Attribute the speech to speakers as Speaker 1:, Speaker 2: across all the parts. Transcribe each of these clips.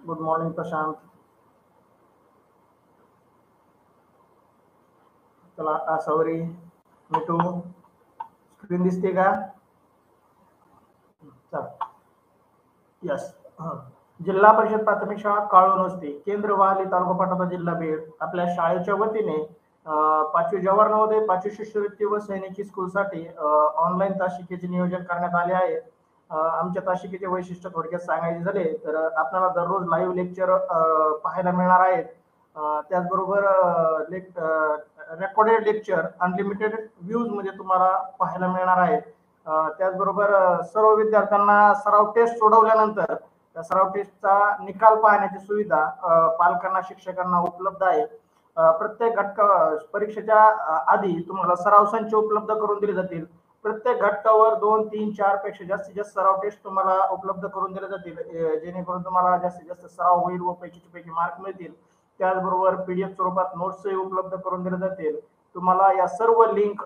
Speaker 1: Good morning Prashant. चला sorry मिठू, screen दिसते का? चला. यस. जिल्हा परिषद प्राथमिक शाळा काळोनस्ती, केंद्र वाहली, तालुका पाटोदा, जिल्हा बीड. आपल्या शाळेच्या वतीने 5वी जवाहर नवोदय, 5वी शिष्यवृत्ती व सैनिकी स्कूलसाठी ऑनलाईन तास शिकेचे नियोजन करण्यात आले आहे. आमच्या तास शिकेचे वैशिष्ट्य थोडक्यात सांगायचे झाले तर आपल्याला दररोज लाईव्ह लेक्चर पाहायला मिळणार आहेत. त्याचबरोबर रेकॉर्डेड लेक्चर अनलिमिटेड व्ह्यूज म्हणजे तुम्हाला पाहायला मिळणार आहेत. त्याचबरोबर सर्व विद्यार्थ्यांना सराव टेस्ट सोडवल्यानंतर त्या सराव टेस्टचा निकाल पाहण्याची सुविधा पालकांना शिक्षकांना उपलब्ध आहे. प्रत्येक परीक्षेच्या आधी तुम्हाला सराव संच उपलब्ध करून दिले जातील. प्रत्येक घटकावर 2, 3, 4 पेक्षा जास्तीत जास्त सराव टेस्ट तुम्हाला उपलब्ध करून दिले जातील, जेणेकरून तुम्हाला जास्तीत जास्त सराव होईल व पैकीचे पैकी मार्क मिळतील. त्याचबरोबर पीडीएफ स्वरूपात नोट्सही उपलब्ध करून दिले जातील. तुम्हाला या सर्व लिंक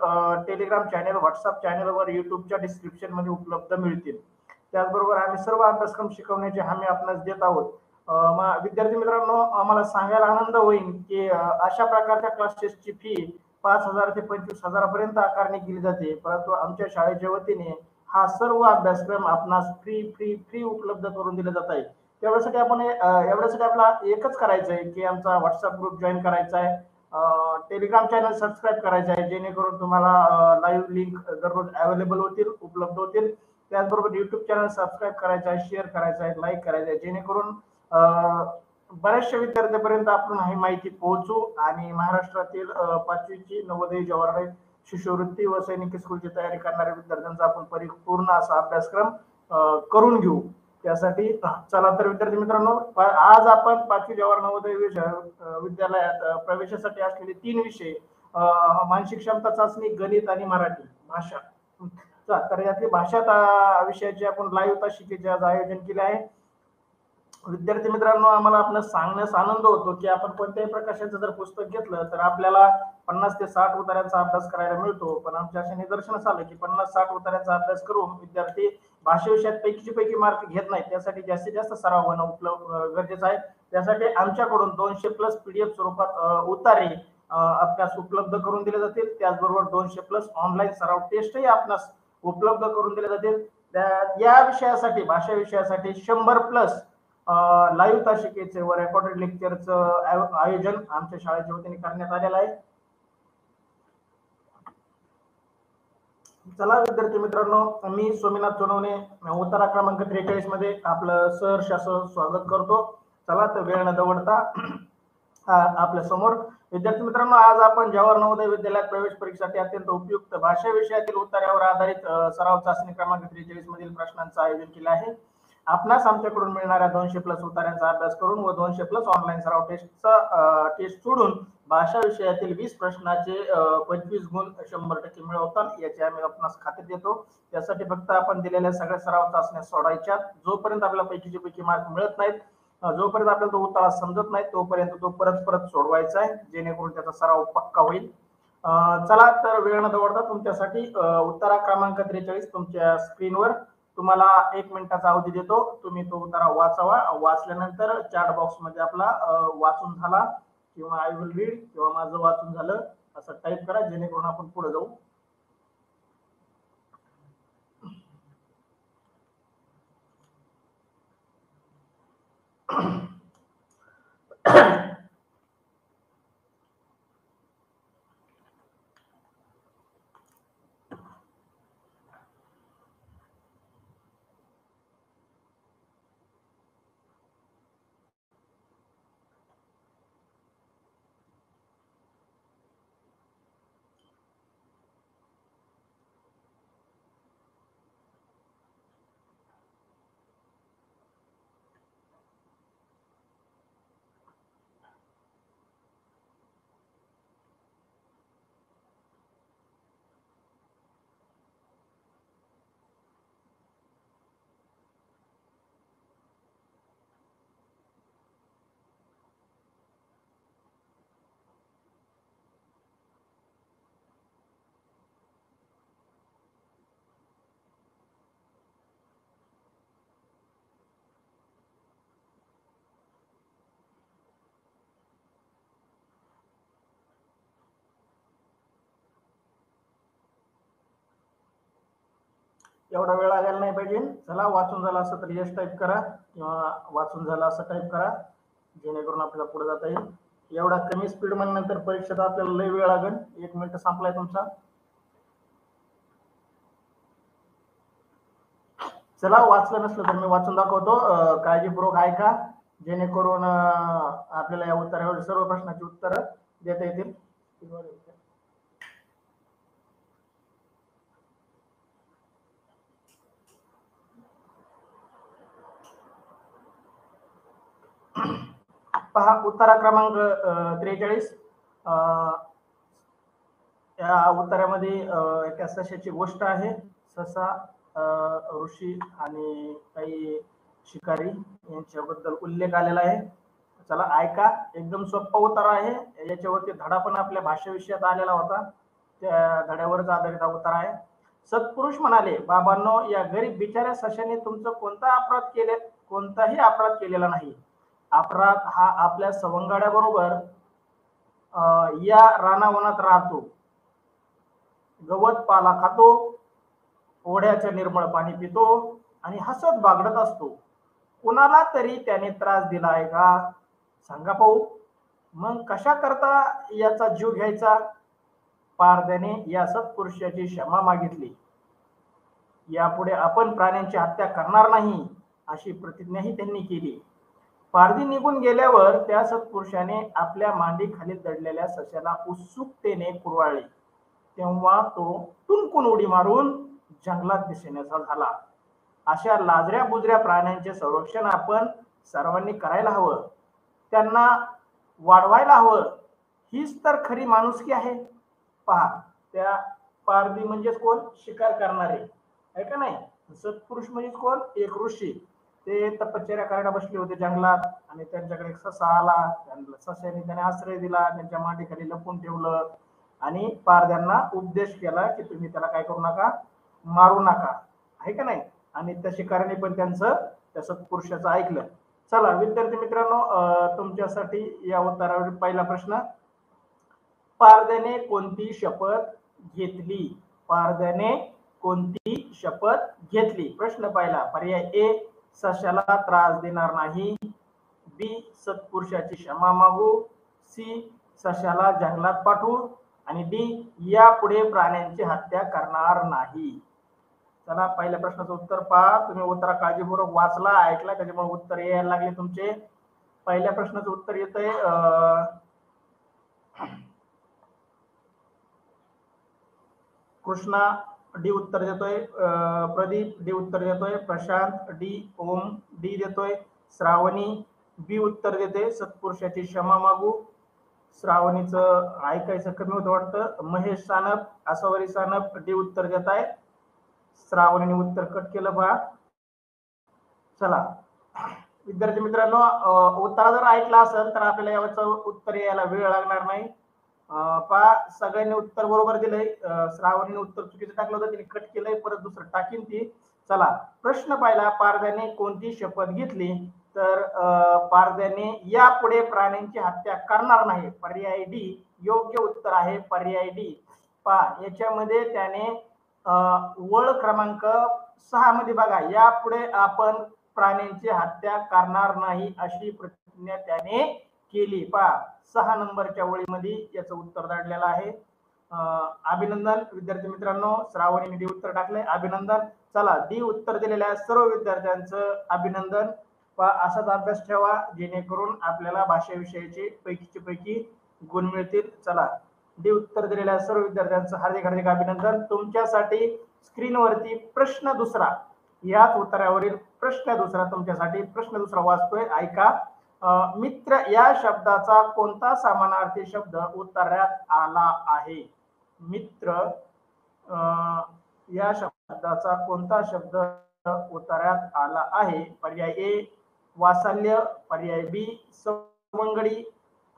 Speaker 1: टेलिग्राम चॅनल, व्हॉट्सअप चॅनलवर, युट्यूबच्या डिस्क्रिप्शन मध्ये उपलब्ध मिळतील. त्याचबरोबर आम्ही सर्व अभ्यासक्रम शिकवण्याची हमी आपणास देत आहोत. विद्यार्थी मित्रांनो, आम्हाला सांगायला आनंद होईल की अशा प्रकारच्या क्लासेसची फी 5,000 ते 25,000 आकारणी केली जाते, परंतु आमच्या शाळेच्या वतीने हा सर्व अभ्यासक्रम आपणास फ्री फ्री फ्री उपलब्ध करून दिले जात आहे. तेवढ्यासाठी आपण एवढ्यासाठी आपला एकच करायचं आहे की आमचा व्हॉट्सअप ग्रुप जॉईन करायचा आहे, टेलिग्राम चॅनल सबस्क्राईब करायचं आहे, जेणेकरून तुम्हाला लाईव्ह लिंक दररोज अवेलेबल होतील, उपलब्ध होतील. त्याचबरोबर युट्यूब चॅनल सबस्क्राईब करायचं आहे, शेअर करायचं आहे, लाईक करायचं आहे, जेणेकरून बऱ्याचशा विद्यार्थ्यांपर्यंत आपण ही माहिती पोहोचू आणि महाराष्ट्रातील 5वीची नवोदय, जवाहर शिष्यवृत्ती व सैनिक स्कूलची तयारी करणाऱ्या विद्यार्थ्यांचा आपण परिपूर्ण असा अभ्यासक्रम करून घेऊ. त्यासाठी चला तर विद्यार्थी मित्रांनो, आज आपण 5वी जवाहर नवोदय विद्यालयात प्रवेशासाठी असलेले 3 विषय, मानसिक क्षमता चाचणी, गणित आणि मराठी भाषा. तर यातली भाषा विषयाचे आपण लाईव्ह तास शिकेचे आज आयोजन केले आहे. विद्यार्थी मित्रांनो, आम्हाला आपण सांगण्यास आनंद होतो की आपण कोणत्याही प्रकाशाचं जर पुस्तक घेतलं तर आपल्याला 50 ते 60 उतार्यांचा अभ्यास करायला मिळतो, पण आमच्या अशा निदर्शनास आलं की 50-60 उतार्यांचा अभ्यास करून विद्यार्थी भाषा विषयात पैकीचे पैकी मार्क घेत नाही. त्यासाठी जास्तीत जास्त सराव होणं गरजेचं आहे. त्यासाठी आमच्याकडून 200+ पीडीएफ स्वरूपात उतारे अभ्यास उपलब्ध करून दिले जातील. त्याचबरोबर 200+ ऑनलाईन सराव टेस्टही आपणास उपलब्ध करून दिले जातील. या विषयासाठी, भाषा विषयासाठी 100+ लाईव्ह तासिकेचे व रेकॉर्डेड लेक्चरचं आयोजन आमच्या शाळेच्या वतीने करण्यात आलेलं आहे. चला विद्यार्थी मित्रांनो, मी सोमनाथ सोनवणे, उतारा क्रमांक 43 मध्ये आपलं सहर्ष असं स्वागत करतो. चला तर वेळ न दवडता आपल्या समोर विद्यार्थी मित्रांनो, आज आपण जवाहर नवोदय विद्यालयात प्रवेश परीक्षेसाठी अत्यंत उपयुक्त भाषा विषयातील उत्तरावर आधारित सराव चाचणी क्रमांक 43 मधील प्रश्नांचं आयोजन केलं आहे. आपणास आमच्याकडून मिळणाऱ्या 200+ उतार्यांचा अभ्यास करून व 200+ ऑनलाईन सराव टेस्ट सोडून भाषा विषयातील 20 प्रश्नाचे 25 गुण 100% मिळवतात याची आम्ही आपणास खात्री देतो. त्यासाठी फक्त आपण दिलेल्या सगळ्या सराव चाचण्या सोडायच्या. जोपर्यंत आपल्याला पैकीचे पैकी मार्क मिळत नाहीत, जोपर्यंत आपल्याला तो उतारा समजत नाही, तोपर्यंत तो परत परत सोडवायचा आहे, जेणेकरून त्याचा सराव पक्का होईल. चला तर वेळ न दवडता तुमच्यासाठी उतारा क्रमांक 43 तुमच्या स्क्रीनवर तुम्हाला 1 मिनिटाचा अवधी देतो. तुम्ही तो उतारा वाचावा. वाचल्यानंतर चॅट बॉक्स मध्ये आपला वाचून झाला किंवा आय विल रीड किंवा माझं वाचून झालं असं टाईप करा, जेणेकरून आपण पुढे जाऊ. एवढा वेळ लागायला नाही पाहिजे. चला, वाचून झालं असं तर यस टाईप करा किंवा वाचून झालं असं टाईप करा, जेणेकरून आपल्याला पुढे जाता येईल. एवढा कमी स्पीड नंतर परीक्षेत आपल्याला लय वेळ लागेल. 1 मिनिट संपलाय तुमचा. चला, वाचलं नसलं तर मी वाचून दाखवतो, काळजीपूर्वक ऐका, जेणेकरून आपल्याला या उत्तरावर सर्व प्रश्नाची उत्तरं देता येतील. पहा, उत्तरा क्रमांक 43. या उत्तरामध्ये एका सशाची गोष्ट आहे. ससा, ऋषी आणि काही शिकारी यांच्याबद्दल उल्लेख आलेला आहे. चला ऐका, एकदम सोपा उत्तर आहे. याच्यावरती धडा पण आपल्या भाषा विषयात आलेला होता, त्या धड्यावरच आधारित हा उत्तर आहे. सत्पुरुष म्हणाले, बाबांनो, या गरीब बिचाऱ्या सशाने तुमचं कोणताही अपराध केलेला नाही. अपराध हा आपल्या सवंगड्याबरोबर या रानावनात राहतो, गवत पाला खातो, ओढ्याचं निर्मळ पाणी पितो आणि हसत बागडत असतो. कुणाला तरी त्याने त्रास दिला आहे का? सांगा पाहू. मग कशा करता याचा जीव घ्यायचा? पारध्याने या सत्पुरुषाची क्षमा मागितली. यापुढे आपण प्राण्यांची हत्या करणार नाही अशी प्रतिज्ञाही त्यांनी केली. पारधी निघून गेल्यावर त्या सत्पुरुषाने आपल्या मांडीखाली दडलेल्या सशाला उत्सुकतेने कुरवाळले. तेव्हा तो टुनकून उडी मारून जंगलात दिसेनासा झाला. अशा लाजऱ्या बुजऱ्या प्राण्यांचे संरक्षण आपण सर्वांनी करायला हवं, त्यांना वाढवायला हवं. हीच तर खरी माणुसकी आहे. पहा, त्या पारधी म्हणजेच कोण? शिकार करणारे, आहे का नाही? सत्पुरुष म्हणजेच कोण? एक ऋषी. ते तपश्चर्या करायला बसले होते जंगलात आणि त्यांच्याकडे ससा आला. सस्याने त्याने आश्रय दिला, त्यांच्या मांडीखाली लपून ठेवलं आणि पारध्यांना उपदेश केला की तुम्ही त्याला काय करू नका, मारू नका, आहे का नाही? आणि त्या शिकाऱ्याने पण त्या सत्पुरुषाचं ऐकलं. चला विद्यार्थी मित्रांनो, तुमच्यासाठी या उत्तरावर पहिला प्रश्न. पारध्याने कोणती शपथ घेतली? पारध्याने कोणती शपथ घेतली? प्रश्न पहिला. पर्याय ए, सशाला त्रास देणार नाही. बी, सत्पुरुषाची क्षमा मागू. सी, सशाला जंगलात पाठवू. आणि डी, यापुढे प्राण्यांची हत्या करणार नाही. चला, पहिल्या प्रश्नाचं उत्तर पहा. तुम्ही उत्तर काळजीपूर्वक वाचला, ऐकला, त्याच्यामुळे उत्तर यायला लागले तुमचे. पहिल्या प्रश्नाचं उत्तर येतंय कृष्णा डी उत्तर देतोय, प्रदीप डी उत्तर देतोय, प्रशांत डी, ओम डी देतोय, श्रावणी बी उत्तर देते, सत्पुरुषाची क्षमा मागू. श्रावणीचं ऐकायचं कमी होतं वाटतं. महेश सानप, आसावरी सानप डी उत्तर देत आहे. श्रावणीने उत्तर कट केलं पहा. चला विद्यार्थी मित्रांनो, उत्तर जर ऐकला असेल तर आपल्याला याचं उत्तर यायला वेळ लागणार नाही. पहा, सगळ्यांनी उत्तर बरोबर दिलंय. श्रावणीने उत्तर चुकीचं टाकलं होतं, तिने कट केलंय, परत दुसरं टाकीन ती. चला, प्रश्न पहिला. पारध्याने कोणती शपथ घेतली? तर पारध्याने यापुढे प्राण्यांची हत्या करणार नाही. पर्याय डी योग्य उत्तर आहे. पर्याय डी. पहा, याच्यामध्ये त्याने वळ क्रमांक 6 मध्ये बघा, यापुढे आपण प्राण्यांची हत्या करणार नाही अशी प्रतिज्ञा त्याने केली. पहा, 6 नंबरच्या वळीमध्ये याचं उत्तर दडलेलं आहे. अभिनंदन विद्यार्थी मित्रांनो, श्रावणीने डी उत्तर टाकलंय, अभिनंदन. चला, डी उत्तर दिलेल्या सर्व विद्यार्थ्यांचं अभिनंदन. असाच अभ्यास ठेवा, जेणेकरून आपल्याला भाषाविषयाचे पैकीचे पैकी गुण मिळतील. चला, डी उत्तर दिलेल्या सर्व विद्यार्थ्यांचं हार्दिक हार्दिक अभिनंदन. तुमच्यासाठी स्क्रीनवरती प्रश्न दुसरा, याच उत्तरावरील प्रश्न दुसरा तुमच्यासाठी प्रश्न दुसरा वाचतोय, ऐका. मित्र या शब्दाचा कोणता समानार्थी शब्द उत्तरात आला आहे? मित्र या शब्दाचा कोणता शब्द उत्तरात आला आहे? पर्याय ए, वात्सल्य. पर्याय बी, सवंगडी.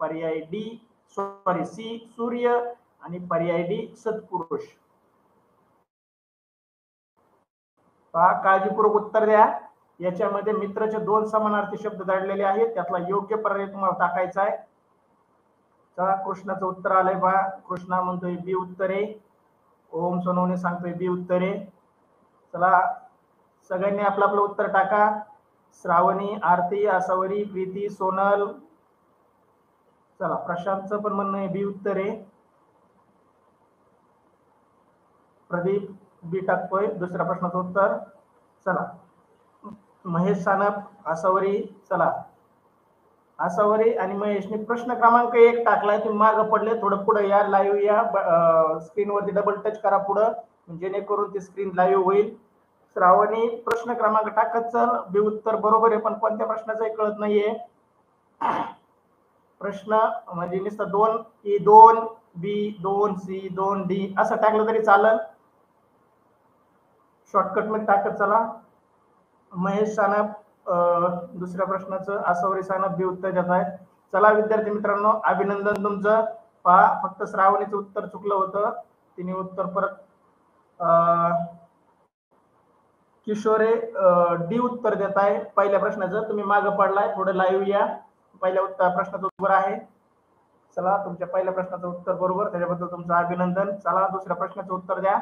Speaker 1: पर्याय डी, सी, सूर्य. आणि पर्याय डी, सत्पुरुष. काळजीपूर्वक उत्तर द्या. याच्यामध्ये मित्राचे 2 समानार्थी शब्द दडलेले आहेत, त्यातला योग्य पर्याय तुम्हाला टाकायचा आहे. चला, कृष्णाचं उत्तर आलंय पहा. कृष्णा म्हणतोय बी उत्तर आहे. ओम सोनवणे सांगतोय बी उत्तर आहे. चला सगळ्यांनी आपलं आपलं उत्तर टाका. श्रावणी, आरती, आसावरी, प्रीती, सोनल. चला प्रशांतचं पण म्हणणं आहे बी उत्तर आहे. प्रदीप बी टाकतोय दुसऱ्या प्रश्नाचं उत्तर. चला महेश सानप, आसावरी. चला आसावरी आणि महेशने प्रश्न क्रमांक 1 टाकलाय. तुम्ही मागं पडले, थोडं पुढे या, लाईव्ह या, स्क्रीनवरती डबल टच करा पुढं, जेणेकरून ती स्क्रीन लाईव्ह होईल. श्रावणी प्रश्न क्रमांक टाकत चल. बी उत्तर बरोबर आहे, पण कोणत्या प्रश्नाचं कळत नाहीये. प्रश्न म्हणजे नुसतं 2 E 2 B 2 C 2 D असं टाकलं तरी चालेल. शॉर्टकट मध्ये टाकत चला. महेश सानप दुसऱ्या प्रश्नाचं, आसावरी सानप बी उत्तर देत आहे. चला विद्यार्थी मित्रांनो, अभिनंदन तुमचं. पहा फक्त श्रावणीचं उत्तर चुकलं होतं, तिने उत्तर परत किशोरे डी उत्तर देत आहे पहिल्या प्रश्नाचं. तुम्ही मागं पडलाय, थोडं लाईव्ह या. पहिल्या प्रश्नाचं उत्तर आहे. चला तुमच्या पहिल्या प्रश्नाचं उत्तर बरोबर, त्याच्याबद्दल तुमचं अभिनंदन. चला दुसऱ्या प्रश्नाचं उत्तर द्या.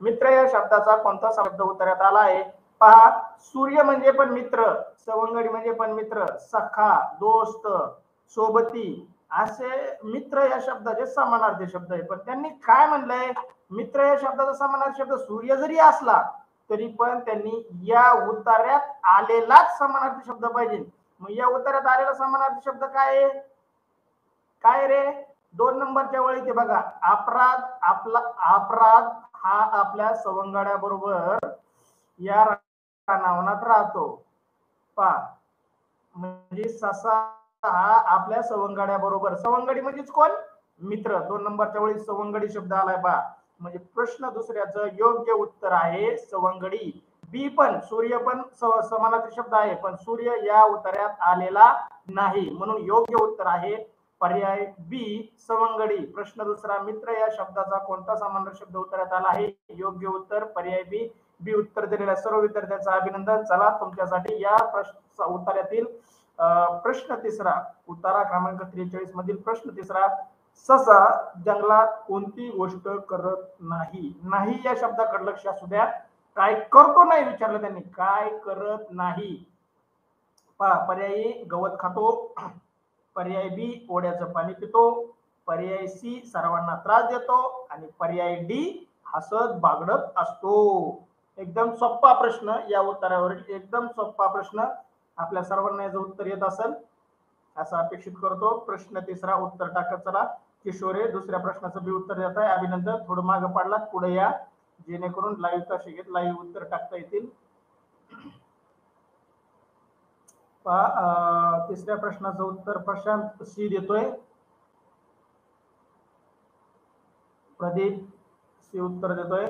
Speaker 1: मित्र या शब्दाचा कोणता शब्द उत्तरात आला आहे? पहा, सूर्य म्हणजे पण मित्र, सवंगडी म्हणजे पण मित्र, सखा, दोस्त, सोबती असे मित्र या शब्दाचे समानार्थी शब्द आहे. पण त्यांनी काय म्हणलंय, मित्र या शब्दाचा समानार्थी शब्द सूर्य जरी असला तरी पण त्यांनी या उत्तरात आलेलाच समानार्थी शब्द पाहिजे. मग या उत्तरात आलेला समानार्थी शब्द काय आहे? काय रे? 2 नंबरच्या वळी ते बघा, अपराध. अपराध हा आपल्या सवंगड्या बरोबर या रानावनात राहतो. पहा म्हणजे ससा हा आपल्या सवंगड्या बरोबर, सवंगडी म्हणजेच कोण? मित्र. 2 नंबरच्या वळी सवंगडी शब्द आलाय पहा. म्हणजे प्रश्न दुसऱ्याचं योग्य उत्तर आहे सवंगडी. बी पण, सूर्य पण समानार्थी शब्द आहे, पण सूर्य या उत्तरात आलेला नाही, म्हणून योग्य उत्तर आहे पर्याय बी सवंगडी. प्रश्न दुसरा, मित्र या शब्दाचा कोणता समानार्थी शब्द उत्तरात आला आहे? योग्य उत्तर पर्याय बी. बी उत्तर दिलेल्या सर्व विद्यार्थ्यांचं अभिनंदन. चला तुमच्यासाठी या प्रश्न उत्तरातील प्रश्न तिसरा, उत्तरा क्रमांक 43 मधील प्रश्न तिसरा, ससा जंगलात कोणती गोष्ट करत नाही? नाही या शब्दाकडे लक्ष असू द्या. काय करतो नाही विचारलं त्यांनी, काय करत नाही. पहा पर्यायी गवत खातो, पर्याय बी ओढ्याचं पाणी पितो, पर्याय सी सर्वांना त्रास देतो आणि पर्याय डी हसत बागडत असतो. एकदम सोपा प्रश्न, या उत्तरावर एकदम सोपा प्रश्न. आपल्या सर्वांना याचं उत्तर येत असेल असं अपेक्षित करतो. प्रश्न तिसरा उत्तर टाकत चला. किशोरे दुसऱ्या प्रश्नाचं बी उत्तर देत आहे, अभिनंदन. थोडं मागं पडलात, पुढे या, जेणेकरून लाईव्हचा शिकेत लाईव्ह उत्तर टाकता येतील. तिसऱ्या प्रश्नाचं उत्तर प्रशांत सी देतोय, प्रदीप सी उत्तर देतोय,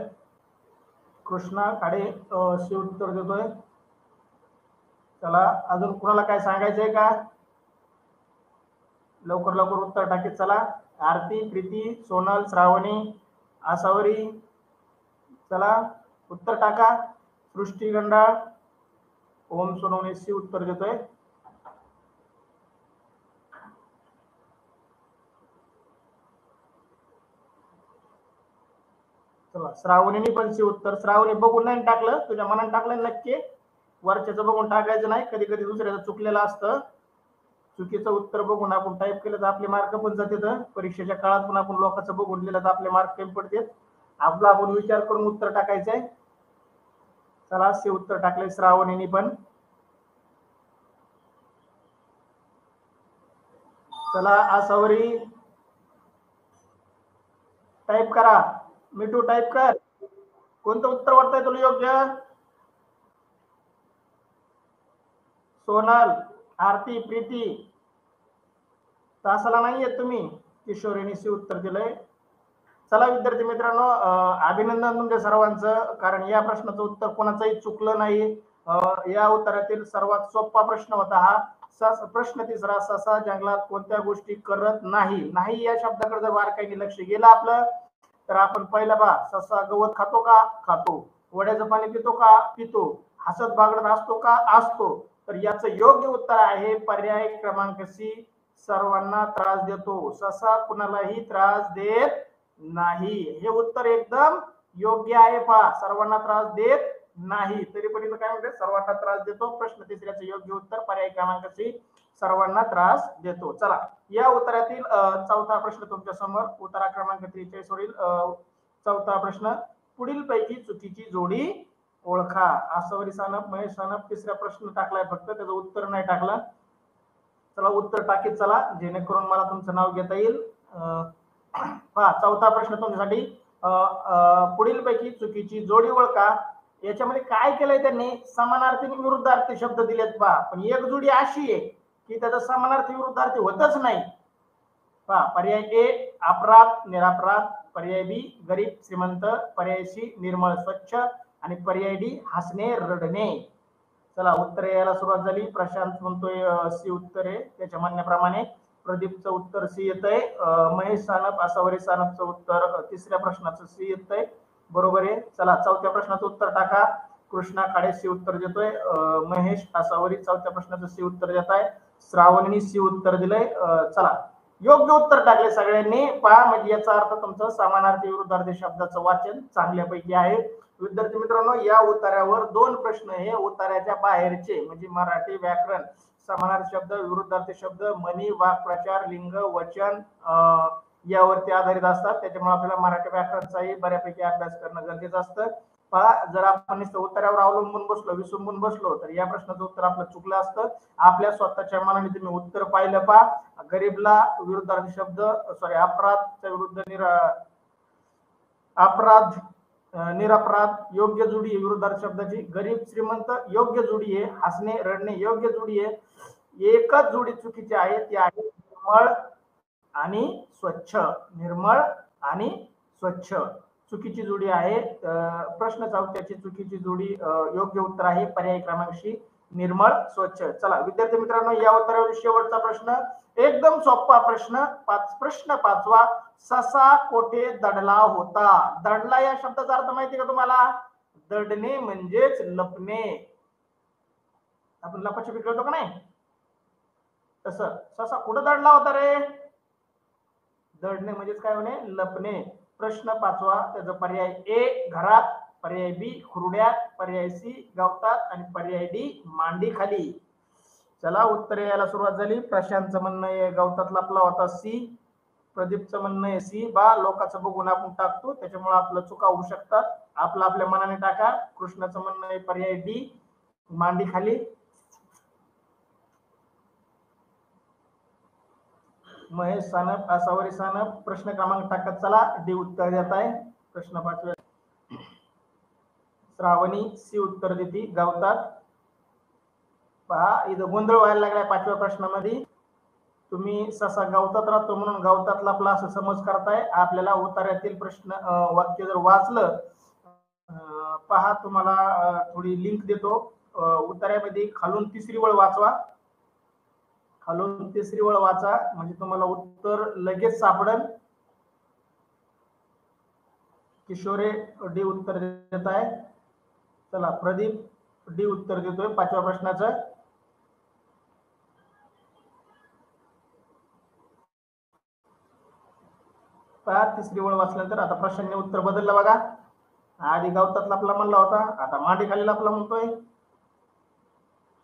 Speaker 1: कृष्णा काडे सी उत्तर देतोय. चला अजून कुणाला काय सांगायचंय का? लवकर लवकर उत्तर टाकीत चला. आरती, प्रीती, सोनल, श्रावणी, आसावरी. चला उत्तर टाका. सृष्टी गंडाळ, ओम सोनवणे सी उत्तर देतोय. चला श्रावणीने पण सी उत्तर. श्रावणी बघून नाही टाकलं, तुझ्या मनात टाकलं नक्की, वरच्याचं बघून टाकायचं नाही. कधी कधी दुसऱ्याचं चुकलेलं असतं. चुकीचं उत्तर बघून आपण टाईप केलं तर आपले मार्क पण जातात. परीक्षेच्या काळात पण आपण लोकांचं बघून लिहिलं तर आपले मार्क कमी पडतात. आपला आपण विचार करून उत्तर टाकायचंय. चला सी उत्तर टाकले श्रावणीने पण. चला आसावरी टाईप करा, मिठू टाईप कर. कोणतं उत्तर वाटतंय तुला योग्य? सोनल, आरती, प्रीती तासाला नाहीये तुम्ही. किशोरीने सी उत्तर दिलंय. चला विद्यार्थी मित्रांनो, अभिनंदन तुमच्या सर्वांचं, कारण या प्रश्नाचं उत्तर कोणाचंही चुकलं नाही. या उत्तरातील सर्वात सोपा प्रश्न होता हा. प्रश्न तिसरा, ससा जंगलात कोणत्या गोष्टी करत नाही? नाही या शब्दाकडे जर बारकाईने लक्ष गेलं आपलं तर आपण पहिला बा, ससा गवत खातो का? खातो. वड्याचं पाणी पितो का? पितो. हसत बागडत असतो का? असतो. तर याचं योग्य उत्तर आहे पर्याय क्रमांक सी, सर्वांना त्रास देतो. ससा कुणालाही त्रास देत नाही. हे उत्तर एकदम योग्य आहे. पहा सर्वांना त्रास देत नाही, तरी पण इथं काय म्हणते, सर्वांना त्रास देतो. प्रश्न तिसऱ्याचं योग्य उत्तर पर्याय क्रमांक सी, सर्वांना त्रास देतो. चला, या उत्तरातील चौथा प्रश्न तुमच्या समोर, उत्तरा क्रमांक 43 वरील चौथा प्रश्न, पुढील पैकी चुकीची जोडी ओळखा. आसवरी सानप, महेश सानप. तिसरा प्रश्न टाकलाय फक्त, त्याचं उत्तर नाही टाकलं. चला उत्तर टाकीत चला, जेणेकरून मला तुमचं नाव घेता येईल. पहा, चौथा प्रश्न तुमच्यासाठी, पुढील पैकी चुकीची जोडी ओळखा. याच्यामध्ये काय केलंय त्यांनी, समानार्थी आणि विरुद्धार्थी शब्द दिलेत पहा, पण एक जोडी अशी आहे की त्याचा समानार्थी विरुद्धार्थी होतच नाही. पहा, पर्याय ए अपराध निरापराध, पर्याय बी गरीब श्रीमंत, पर्याय सी निर्मळ स्वच्छ आणि पर्याय डी हसणे रडणे. चला उत्तर यायला सुरुवात झाली. प्रशांत म्हणतोय सी उत्तर आहे त्याच्या म्हणण्याप्रमाणे. प्रदीपचं उत्तर सी येत आहे. महेश सानप, आसावरी सानपचं उत्तर तिसऱ्या प्रश्नाचं सी येत आहे, बरोबर आहे. चला चौथ्या प्रश्नाचं उत्तर टाका. कृष्णा खाडे सी उत्तर देतोय. महेश आसावरी चौथ्या प्रश्नाचं सी उत्तर देत आहे. श्रावणीने सी उत्तर दिलंय. चला योग्य उत्तर टाकले सगळ्यांनी. पहा, म्हणजे याचा अर्थ तुमचं समानार्थी विरुद्धार्थी शब्दाचं वाचन चांगल्यापैकी आहे. विद्यार्थी मित्रांनो, या उतार्यावर 2 प्रश्न हे उतार्याच्या बाहेरचे, म्हणजे मराठी व्याकरण, समानार्थी शब्द, विरुद्धार्थी शब्द, म्हणी, वाक्प्रचार, लिंग, वचन यावरती आधारित असतात. त्याच्यामुळे आपल्याला मराठी व्याकरणचाही बऱ्यापैकी अभ्यास करणं गरजेचं असतं. पहा, जर आपण उत्तरावर अवलंबून बसलो, विसंबून बसलो, तर या प्रश्नाचं उत्तर आपलं चुकलं असतं. आपल्या स्वतःच्या मनाने तुम्ही उत्तर पाहिलं. पहा, गरीबला विरुद्धार्थी शब्द, सॉरी अपराधच्या विरुद्ध अपराध निरपराध योग्य जोडी आहे विरुद्धार्थी शब्दाची. गरीब श्रीमंत योग्य जोडी आहे. हसणे रडणे योग्य जोडी आहे. एकच जोडी चुकीची आहे, ती आहे निर्मळ आणि स्वच्छ. निर्मळ आणि स्वच्छ चुकीची जोडी आहे. प्रश्न चौथ्याची चुकीची जोडी योग्य उत्तर आहे पर्याय क्रमांक सी, निर्मळ स्वच्छ. चला विद्यार्थी मित्रांनो, या उत्तरावर शेवटचा प्रश्न, एकदम सोपा प्रश्न. प्रश्न 5वा, ससा कोठे दडला होता. दडला या शब्दाचा अर्थ माहिती का तुम्हाला? दडणे म्हणजेच लपणे. आपण लपाछपी खेळतो का नाही, तसं ससा कुठं दडला होता रे. दडणे म्हणजेच काय म्हणे, लपणे. प्रश्न 5वा, त्याचा पर्याय ए घरात, पर्याय बी खुरड्यात, पर्याय सी गवतात आणि पर्याय डी मांडी खाली. चला उत्तर यायला सुरुवात झाली. प्रशांतचं म्हणणं आहे गवतात लपला होता, सी. प्रदीपचं म्हणणं आहे सी. बा, लोकांचं बघून आपण टाकतो, त्याच्यामुळे आपलं चुका होऊ शकतात. आपलं आपल्या मनाने टाका. कृष्णाचं म्हणणं आहे पर्याय डी मांडी खाली. महेश सानप, आसावरी सानप प्रश्न क्रमांक टाकत चला, डी उत्तर देत आहे. प्रश्न 5. श्रावणी सी उत्तर देते गवतात. पहा, इथं गोंधळ व्हायला लागलाय 5व्या प्रश्नामध्ये. तुम्ही ससा गवतात राहतो म्हणून गवतात लपला असं समज करताय. आपल्याला उतार्यातील प्रश्न वाक्य जर वाचलं, पहा तुम्हाला थोडी लिंक देतो. उतार्यामध्ये खालून तिसरी वळ वाचवा. खालून तिसरी वळ वाचा, म्हणजे तुम्हाला उत्तर लगेच सापडेल. किशोरे डी उत्तर देत आहे. चला प्रदीप डी उत्तर देतोय 5व्या प्रश्नाचं. पहा, तिसरी वळ वाचल्यानंतर आता प्रश्नाने उत्तर बदललं बघा. आधी गवतात लपला म्हणला होता, आता मांडी खाली लपला म्हणतोय.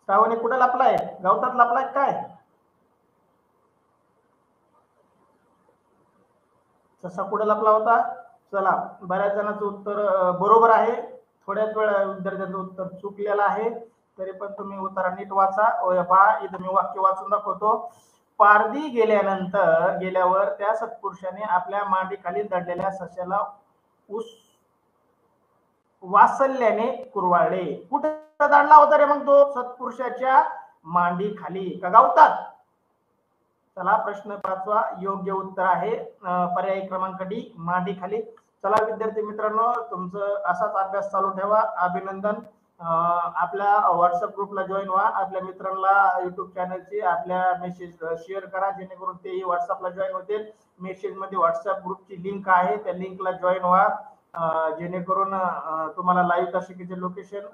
Speaker 1: श्रावणी कुठे लपलाय, गवतात लपलाय काय? ससा कुठे लपला होता? चला, बऱ्याच जणांचं उत्तर बरोबर आहे. थोड्याच वेळ विद्यार्थ्यांचं उत्तर चुकलेलं आहे. तरी पण तुम्ही उत्तर नीट वाचा. पहा, इथं मी वाक्य वाचून दाखवतो. पारधी गेल्यावर त्या सत्पुरुषाने आपल्या मांडीखाली दडलेल्या सस्याला वासल्याने कुरवाळले. कुठे दडला होता रे मग तो? सत्पुरुषाच्या मांडी खाली का गवतात? चला प्रश्न 5वा योग्य उत्तर आहे पर्याय क्रमांक डी मांडी खाली. चला विद्यार्थी मित्रांनो, तुमचं असाच अभ्यास चालू ठेवा. अभिनंदन. आपल्या व्हॉट्सअप ग्रुपला जॉईन व्हा. आपल्या मित्रांना युट्यूब चॅनलची आपल्या मेसेज शेअर करा, जेणेकरून तेही व्हॉट्सअपला जॉईन होतील. मेसेज मध्ये व्हॉट्सअप ग्रुपची लिंक आहे, त्या लिंकला जॉईन व्हा, जेणेकरून तुम्हाला लाईव्ह तासिकेचे लोकेशन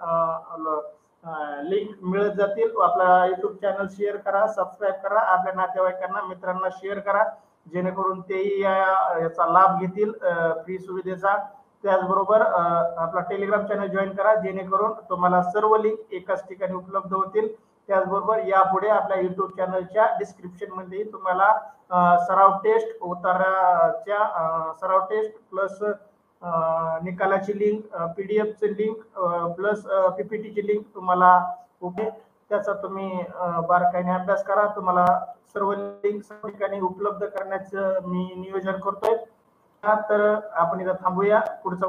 Speaker 1: लिंक मिळत जातील. आपला युट्यूब चॅनल शेअर करा, सबस्क्राईब करा, आपल्या नातेवाईकांना मित्रांना शेअर करा, जेणेकरून तेही याचा लाभ घेतील फ्री सुविधेचा. त्याचबरोबर आपला टेलिग्राम चॅनल जॉईन करा, जेणेकरून तुम्हाला सर्व लिंक एकाच ठिकाणी उपलब्ध होतील. त्याचबरोबर यापुढे आपल्या युट्यूब चॅनलच्या डिस्क्रिप्शन मध्ये तुम्हाला सराव टेस्ट उताराच्या सराव टेस्ट प्लस निकालाची लिंक, पीडीएफ ची लिंक प्लस पीपीटी ची लिंक तुम्हाला त्याचा तुम्ही बारकाईने अभ्यास करा. तुम्हाला सर्व लिंक सर्व ठिकाणी उपलब्ध करण्याचं मी नियोजन करतोय. तर आपण इथं थांबूया. पुढचा